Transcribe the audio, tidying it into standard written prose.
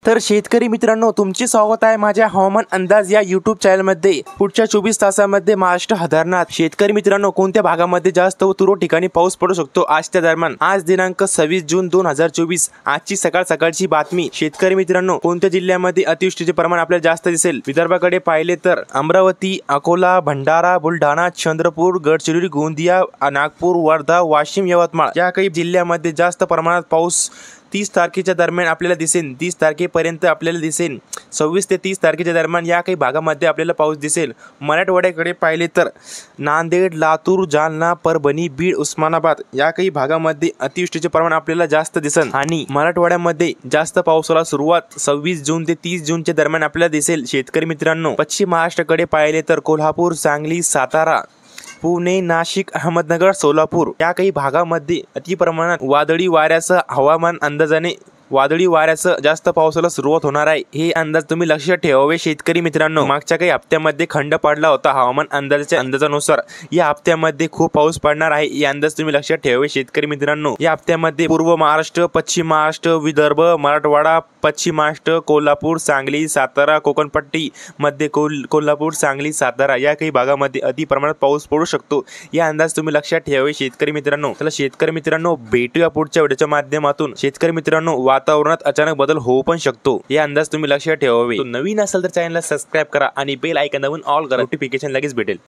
तर शेतकरी मित्रांनो, तुमचे स्वागत आहे माझ्या हवामान अंदाज या यूट्यूब चॅनलमध्ये। पुढच्या 24 तासांमध्ये महाराष्ट्र हादरणार। शेतकरी मित्रांनो, कोणत्या भागामध्ये जास्त व तुरळक ठिकाणी पाऊस पडू शकतो आजच्या दरम्यान। आज दिनांक 26 जून 2024 आजची सकाळची बातमी। शेतकरी मित्रांनो, कोणत्या जिल्ह्यामध्ये अतिवृष्टीचे प्रमाण आपल्याला जास्त दिसेल? विदर्भाकडे पाहिले तर अमरावती, अकोला, भंडारा, बुलढाणा, चंद्रपूर, गडचिरोली, गोंदिया, नागपूर, वर्धा, वाशिम, यवतमाळ या काही जिल्ह्यामध्ये जास्त प्रमाणात पाऊस 30 तारखेच्या दरम्यान आपल्याला दिसेल। 30 तारखेपर्यंत आपल्याला दिसेल। 26 ते 30 तारखेच्या दरम्यान या काही भागामध्ये आपल्याला पाऊस दिसेल। मराठवाड्याकडे पाहिले तर नांदेड, लातूर, जालना, परभणी, बीड, उस्मानाबाद या काही भागामध्ये अतिवृष्टीचे प्रमाण आपल्याला जास्त दिसेल आणि मराठवाड्यामध्ये जास्त पावसाला सुरुवात 26 जून ते 30 जूनच्या दरम्यान आपल्याला दिसेल। शेतकरी मित्रांनो, पश्चिम महाराष्ट्राकडे पाहिले तर कोल्हापूर, सांगली, सातारा, पुणे, नाशिक, अहमदनगर, सोलापूर या काही भागामध्ये अति प्रमाणात वादळी वाऱ्यासह हवामान अंदाजाने वादळी वाऱ्यासह जास्त पावसाला सुरुवात होणार आहे। हे अंदाज तुम्ही लक्षात ठेवावे शेतकरी मित्रांनो। मागच्या काही हप्त्यामध्ये खंड पडला होता हवामान अंदाजाच्या अंदाजानुसार। या हप्त्यामध्ये खूप पाऊस पडणार आहे, हे अंदाज तुम्ही लक्षात ठेवावे शेतकरी मित्रांनो। या हप्त्यामध्ये पूर्व महाराष्ट्र, पश्चिम महाराष्ट्र, विदर्भ, मराठवाडा, पश्चिम महाराष्ट्र, कोल्हापूर, सांगली, सातारा, कोकणपट्टी मध्ये कोल्हापूर, सांगली, सातारा या काही भागामध्ये अति प्रमाणात पाऊस पडू शकतो। या अंदाज तुम्ही लक्षात ठेवावे शेतकरी मित्रांनो। चला शेतकरी मित्रांनो, भेटूया पुढच्या व्हिडिओच्या माध्यमातून। शेतकरी मित्रांनो, वातावरणात अचानक बदल होऊ पण शकतो, हे अंदाज तुम्ही लक्षात ठेवावे। नवीन असेल तर चॅनलला सबस्क्राइब करा आणि बेल आयकॉन दाबून ऑल करा, नोटिफिकेशन लगेच भेटेल।